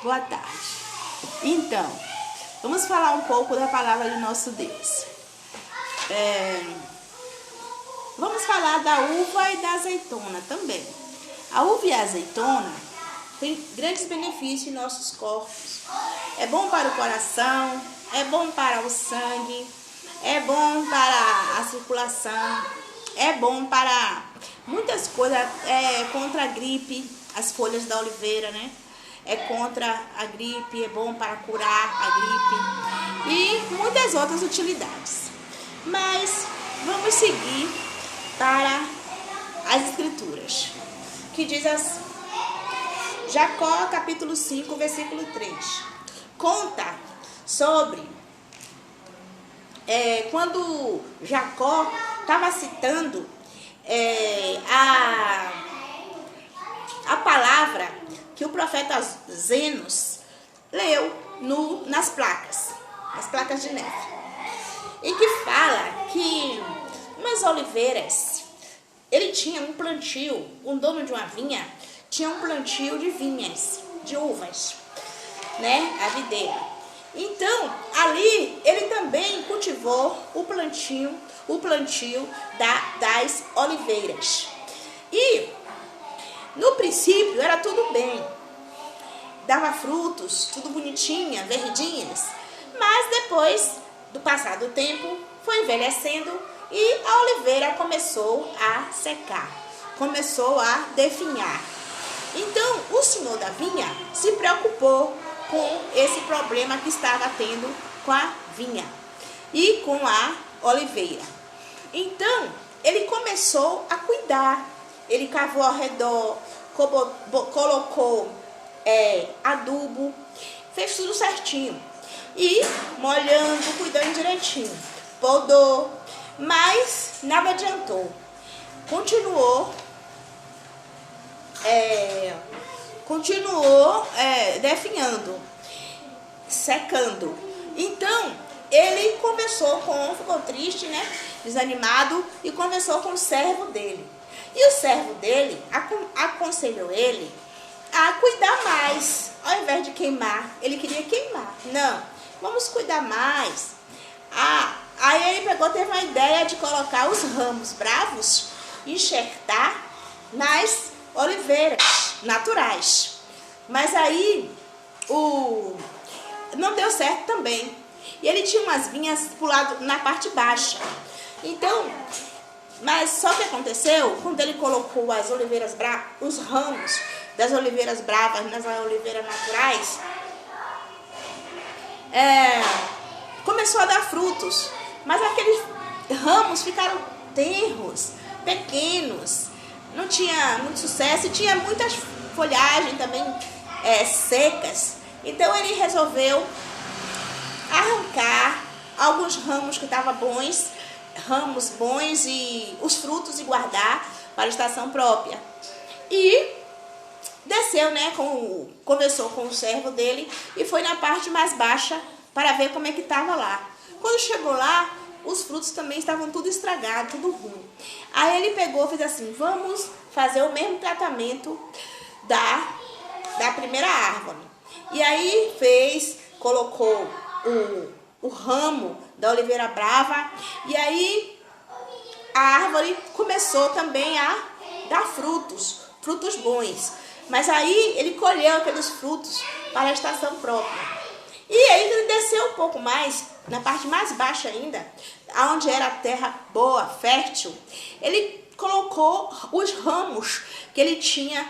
Boa tarde. Então, vamos falar um pouco da palavra de nosso Deus. Vamos falar da uva e da azeitona também. A uva e a azeitona têm grandes benefícios em nossos corpos. É bom para o coração, é bom para o sangue, é bom para a circulação, é bom para muitas coisas, contra a gripe, as folhas da oliveira, né? É contra a gripe, é bom para curar a gripe e muitas outras utilidades. Mas vamos seguir para as escrituras, que diz assim, Jacó capítulo 5, versículo 3, conta sobre quando Jacó estava citando a palavra que o profeta Zenos leu nas placas de neve, e que fala que umas oliveiras, ele tinha um plantio, um dono de uma vinha tinha um plantio de vinhas, de uvas, né, a videira. Então, ali ele também cultivou o plantio das oliveiras. E no princípio era tudo bem, dava frutos, tudo bonitinha, verdinhas, mas depois do passar do tempo foi envelhecendo e a oliveira começou a secar, começou a definhar. Então o senhor da vinha se preocupou com esse problema que estava tendo com a vinha e com a oliveira. Então ele começou a cuidar. Ele cavou ao redor, colocou adubo, fez tudo certinho. E molhando, cuidando direitinho. Podou, mas nada adiantou. Continuou definhando, secando. Então, ele ficou triste, né? Desanimado, e conversou com o servo dele. E o servo dele aconselhou ele a cuidar mais. Ao invés de queimar, ele queria queimar. Não, vamos cuidar mais. Aí ele teve uma ideia de colocar os ramos bravos e enxertar nas oliveiras naturais. Mas aí não deu certo também. E ele tinha umas vinhas pro lado, na parte baixa. Então, mas só que aconteceu, quando ele colocou as oliveiras bravas, os ramos das oliveiras bravas nas oliveiras naturais, começou a dar frutos. Mas aqueles ramos ficaram tenros, pequenos, não tinha muito sucesso e tinha muitas folhagens também secas. Então ele resolveu arrancar alguns ramos que estavam bons, e os frutos, e guardar para a estação própria. E desceu, né, conversou com o servo dele e foi na parte mais baixa para ver como é que estava lá. Quando chegou lá, os frutos também estavam tudo estragados, tudo ruim. Aí ele pegou e fez assim, vamos fazer o mesmo tratamento da primeira árvore. E aí colocou o ramo da oliveira brava, e aí a árvore começou também a dar frutos bons. Mas aí ele colheu aqueles frutos para a estação própria. E aí ele desceu um pouco mais, na parte mais baixa ainda, onde era a terra boa, fértil, ele colocou os ramos que ele tinha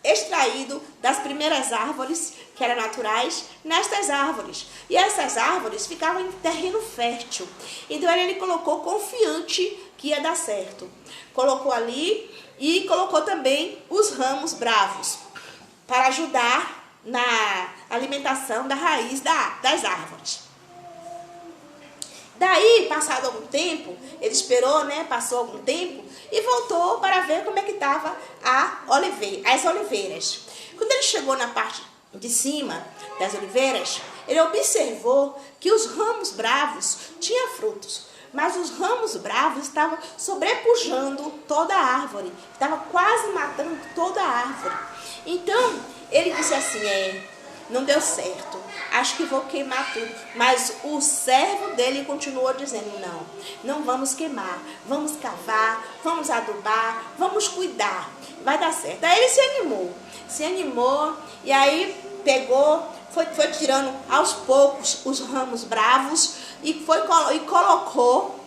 extraído das primeiras árvores, que eram naturais, nestas árvores. E essas árvores ficavam em terreno fértil. Então ele colocou confiante que ia dar certo. Colocou ali e colocou também os ramos bravos para ajudar na alimentação da raiz das árvores. Daí, passado algum tempo, ele esperou, né? Passou algum tempo e voltou para ver como é que estava as oliveiras. Quando ele chegou na parte de cima das oliveiras, ele observou que os ramos bravos tinham frutos, mas os ramos bravos estavam sobrepujando toda a árvore, estavam quase matando toda a árvore. Então, ele disse assim, não deu certo. Acho que vou queimar tudo. Mas o servo dele continuou dizendo, não vamos queimar. Vamos cavar, vamos adubar, vamos cuidar. Vai dar certo. Aí ele se animou e aí pegou, foi tirando aos poucos os ramos bravos e colocou,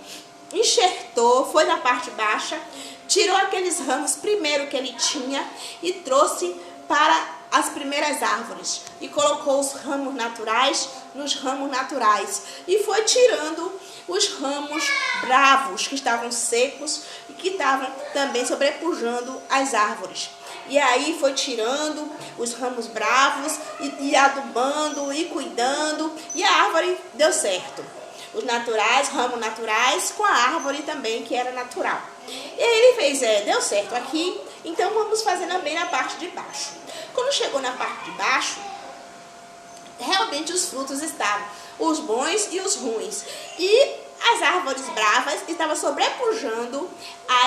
enxertou, foi na parte baixa, tirou aqueles ramos primeiro que ele tinha e trouxe para as primeiras árvores e colocou os ramos naturais nos ramos naturais e foi tirando os ramos bravos que estavam secos e que estavam também sobrepujando as árvores. E aí foi tirando os ramos bravos e adubando e cuidando e a árvore deu certo. Os naturais, ramos naturais com a árvore também que era natural. E aí ele fez, deu certo aqui, então vamos fazer também na parte de baixo. Quando chegou na parte de baixo, realmente os frutos estavam, os bons e os ruins. E as árvores bravas estavam sobrepujando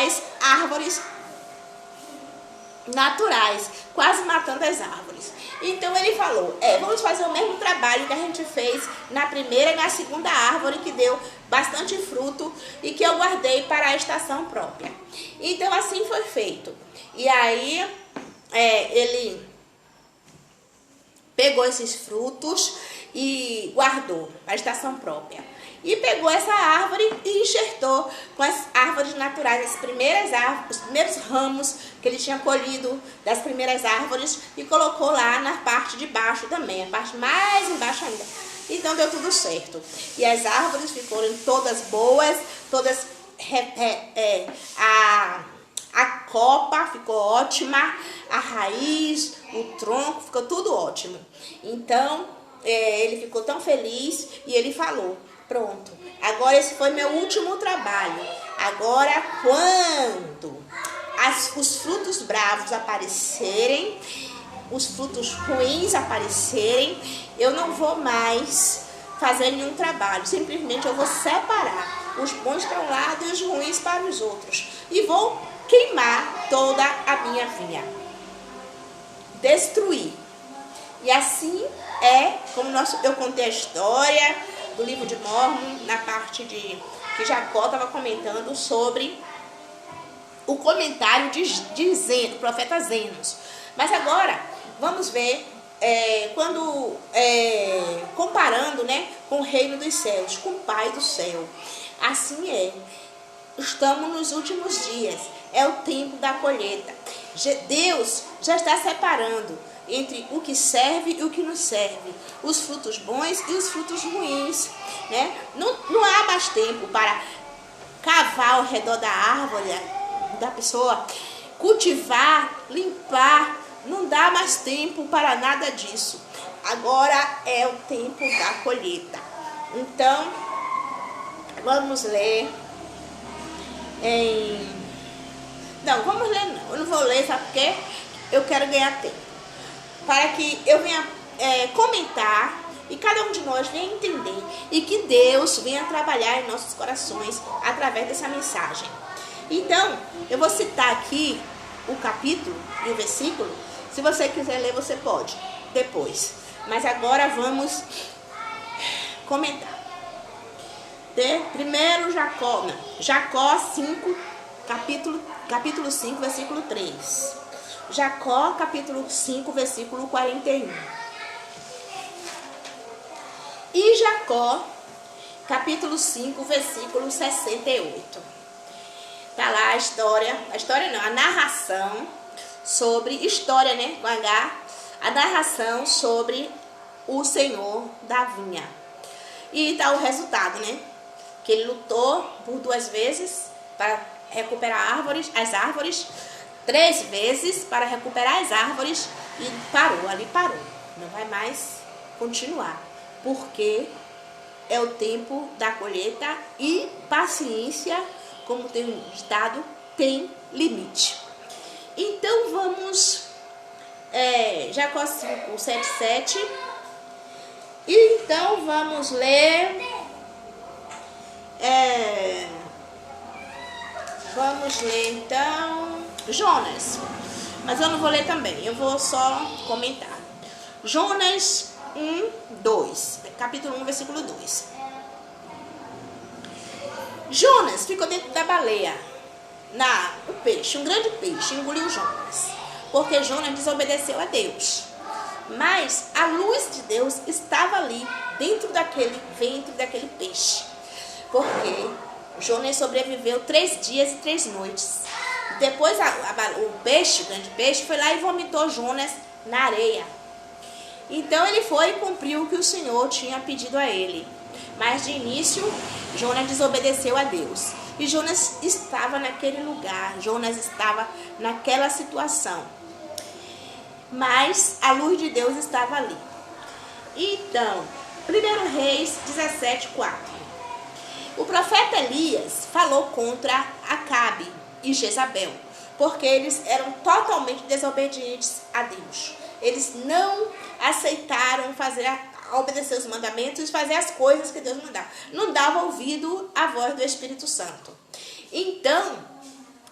as árvores naturais, quase matando as árvores. Então ele falou, vamos fazer o mesmo trabalho que a gente fez na primeira e na segunda árvore, que deu bastante fruto e que eu guardei para a estação própria. Então assim foi feito. E aí ele pegou esses frutos e guardou para a estação própria. E pegou essa árvore e enxertou com as árvores naturais, as primeiras árvores, os primeiros ramos que ele tinha colhido das primeiras árvores e colocou lá na parte de baixo também, a parte mais embaixo ainda. Então deu tudo certo. E as árvores ficaram todas boas, todas a copa ficou ótima, a raiz, o tronco, ficou tudo ótimo. Então, ele ficou tão feliz e ele falou, pronto, agora esse foi meu último trabalho. Agora, quando os frutos bravos aparecerem, os frutos ruins aparecerem, eu não vou mais fazer nenhum trabalho. Simplesmente eu vou separar os bons para um lado e os ruins para os outros. E vou queimar toda a minha vinha. Destruir. E assim como eu contei a história do livro de Mórmon, na parte que Jacó estava comentando sobre o comentário do profeta Zenos. Mas agora, vamos ver, comparando, com o reino dos céus, com o Pai do céu. Assim estamos nos últimos dias, é o tempo da colheita. Deus já está separando entre o que serve e o que não serve, os frutos bons e os frutos ruins, Não há mais tempo para cavar ao redor da árvore, da pessoa, cultivar, limpar, não dá mais tempo para nada disso. Agora é o tempo da colheita. Então, vamos ler vamos ler não. Eu não vou ler, sabe por quê? Eu quero ganhar tempo. Para que eu venha comentar e cada um de nós venha entender e que Deus venha trabalhar em nossos corações através dessa mensagem. Então, eu vou citar aqui o capítulo e o versículo. Se você quiser ler, você pode depois. Mas agora vamos comentar. Primeiro Jacó 5, capítulo 5, versículo 3. Jacó, capítulo 5, versículo 41. E Jacó, capítulo 5, versículo 68. Tá lá a narração sobre, com H, a narração sobre o Senhor da vinha. E tá o resultado, que ele lutou por 2 vezes para recuperar as árvores, 3 vezes para recuperar as árvores e parou. Não vai mais continuar, porque é o tempo da colheita e paciência, como tem um ditado, tem limite. Então vamos, Jacó 5, 7, 7. E então vamos ler, então Jonas, mas eu não vou ler também, eu vou só comentar. Jonas 2, capítulo 1, versículo 2. Jonas ficou dentro da baleia. O peixe, um grande peixe, engoliu Jonas, porque Jonas desobedeceu a Deus. Mas a luz de Deus estava ali, dentro daquele ventre daquele peixe. Porque Jonas sobreviveu 3 dias e 3 noites. Depois o grande peixe, foi lá e vomitou Jonas na areia. Então ele foi e cumpriu o que o Senhor tinha pedido a ele. Mas de início, Jonas desobedeceu a Deus. E Jonas estava naquele lugar, Jonas estava naquela situação. Mas a luz de Deus estava ali. Então, 1 Reis 17:4. O profeta Elias falou contra Acabe e Jezabel, porque eles eram totalmente desobedientes a Deus. Eles não aceitaram obedecer os mandamentos e fazer as coisas que Deus mandava. Não dava ouvido à voz do Espírito Santo. Então,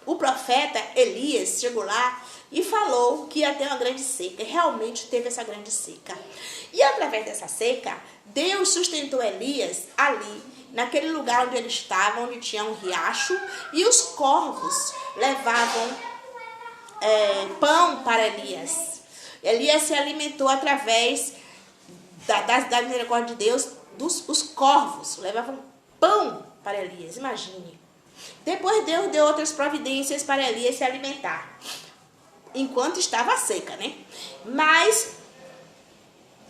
o profeta Elias chegou lá e falou que ia ter uma grande seca. E realmente teve essa grande seca. E através dessa seca, Deus sustentou Elias ali, naquele lugar onde ele estava, onde tinha um riacho, e os corvos levavam pão para Elias. Elias se alimentou através da misericórdia de Deus, os corvos levavam pão para Elias, imagine. Depois Deus deu outras providências para Elias se alimentar, enquanto estava seca, né? Mas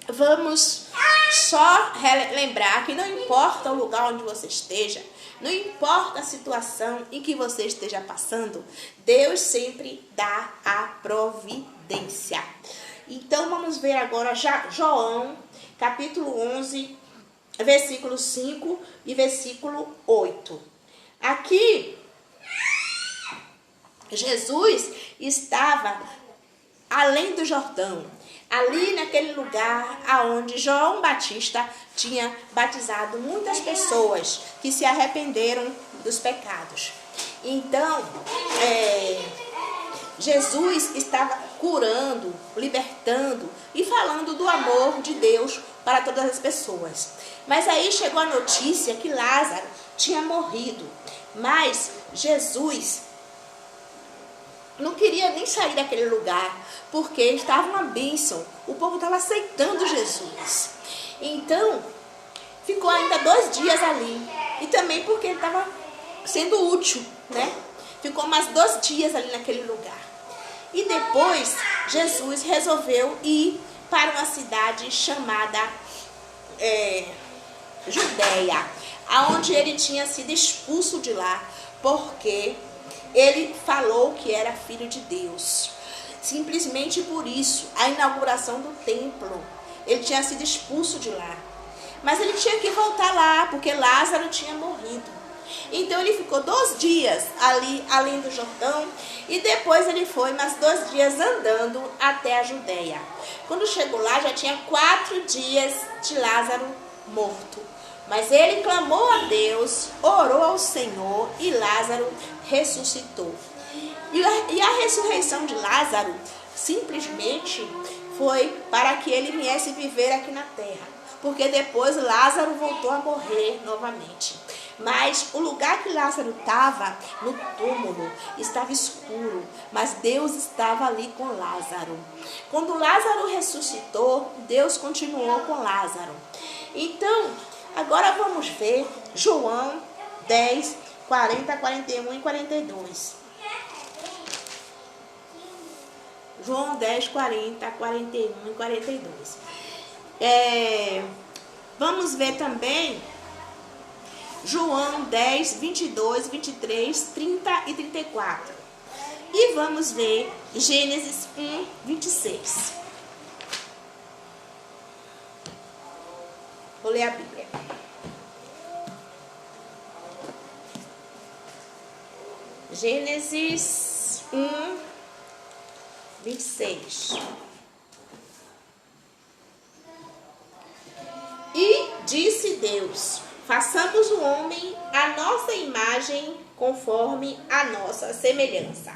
vamos só lembrar que não importa o lugar onde você esteja, não importa a situação em que você esteja passando, Deus sempre dá a providência. Então vamos ver agora João, capítulo 11, versículo 5 e versículo 8. Aqui, Jesus estava além do Jordão, ali naquele lugar onde João Batista tinha batizado muitas pessoas que se arrependeram dos pecados. Então, Jesus estava curando, libertando e falando do amor de Deus para todas as pessoas. Mas aí chegou a notícia que Lázaro tinha morrido. Mas Jesus não queria nem sair daquele lugar, porque estava uma bênção. O povo estava aceitando Jesus. Então, ficou ainda 2 dias ali. E também porque ele estava sendo útil, né? Ficou mais 2 dias ali naquele lugar. E depois, Jesus resolveu ir para uma cidade chamada Judeia, aonde ele tinha sido expulso de lá, porque ele falou que era filho de Deus. Simplesmente por isso, a inauguração do templo, ele tinha sido expulso de lá. Mas ele tinha que voltar lá, porque Lázaro tinha morrido. Então ele ficou 2 dias ali, além do Jordão, e depois ele foi mais 2 dias andando até a Judeia. Quando chegou lá, já tinha 4 dias de Lázaro morto. Mas ele clamou a Deus, orou ao Senhor e Lázaro ressuscitou. E a ressurreição de Lázaro simplesmente foi para que ele viesse viver aqui na terra. Porque depois Lázaro voltou a morrer novamente. Mas o lugar que Lázaro estava, no túmulo, estava escuro. Mas Deus estava ali com Lázaro. Quando Lázaro ressuscitou, Deus continuou com Lázaro. Então, agora vamos ver João 10, 40, 41 e 42. João 10, 40, 41 e 42. Vamos ver também João 10, 22, 23, 30 e 34. E vamos ver Gênesis 1, 26. Vou ler a Bíblia. Gênesis 1, 26. E disse Deus: façamos o homem à nossa imagem, conforme a nossa semelhança,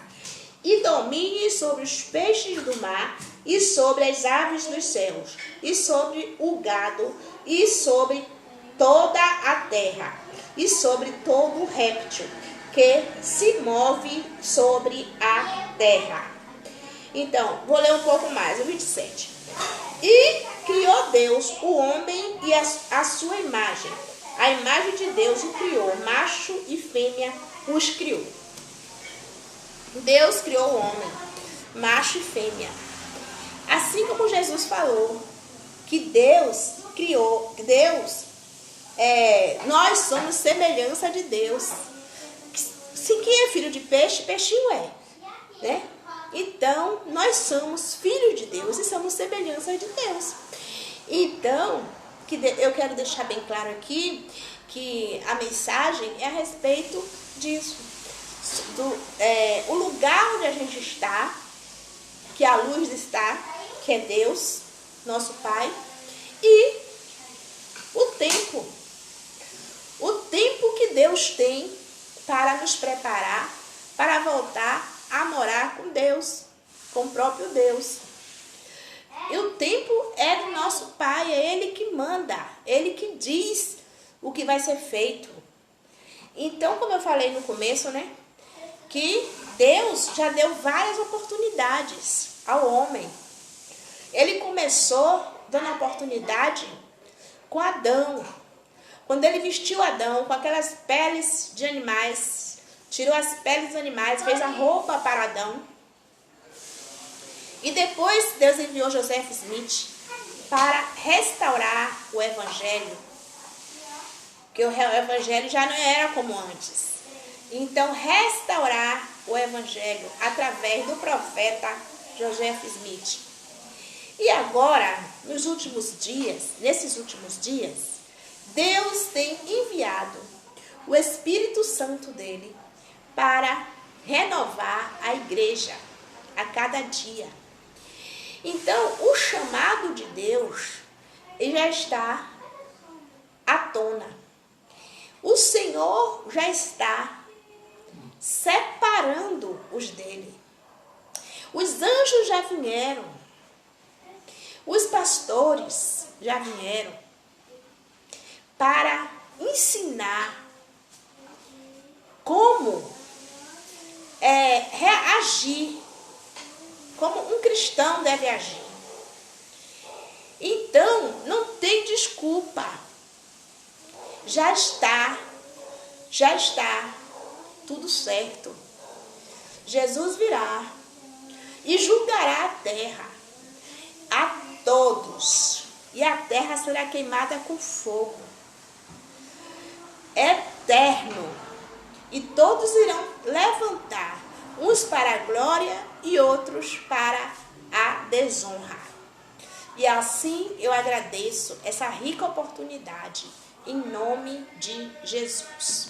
e domine sobre os peixes do mar, e sobre as aves dos céus, e sobre o gado, e sobre toda a terra, e sobre todo réptil que se move sobre a terra. Então, vou ler um pouco mais, o 27. E criou Deus o homem e a sua imagem. A imagem de Deus o criou, macho e fêmea os criou. Deus criou o homem, macho e fêmea. Assim como Jesus falou que Deus criou, nós somos semelhança de Deus. Se quem é filho de peixe, peixinho é, né? Então, nós somos filhos de Deus e somos semelhança de Deus. Então, eu quero deixar bem claro aqui que a mensagem é a respeito disso. O lugar onde a gente está, que a luz está, que é Deus, nosso Pai, e o tempo que Deus tem para nos preparar para voltar a morar com Deus, com o próprio Deus. E o tempo é do nosso Pai, é Ele que manda, Ele que diz o que vai ser feito. Então, como eu falei no começo, né, que Deus já deu várias oportunidades ao homem. Ele começou dando oportunidade com Adão. Quando ele vestiu Adão com aquelas peles de animais, tirou as peles dos animais, fez a roupa para Adão. E depois Deus enviou Joseph Smith para restaurar o Evangelho. Porque o Evangelho já não era como antes. Então, restaurar o Evangelho através do profeta Joseph Smith. E agora, nesses últimos dias, Deus tem enviado o Espírito Santo dele para renovar a igreja a cada dia. Então, o chamado de Deus já está à tona. O Senhor já está separando os dele. Os anjos já vieram. Os pastores já vieram para ensinar como reagir, como um cristão deve agir. Então, não tem desculpa. Já está tudo certo. Jesus virá e julgará a terra, a todos, e a terra será queimada com fogo eterno, e todos irão levantar, uns para a glória e outros para a desonra. E assim eu agradeço essa rica oportunidade, em nome de Jesus.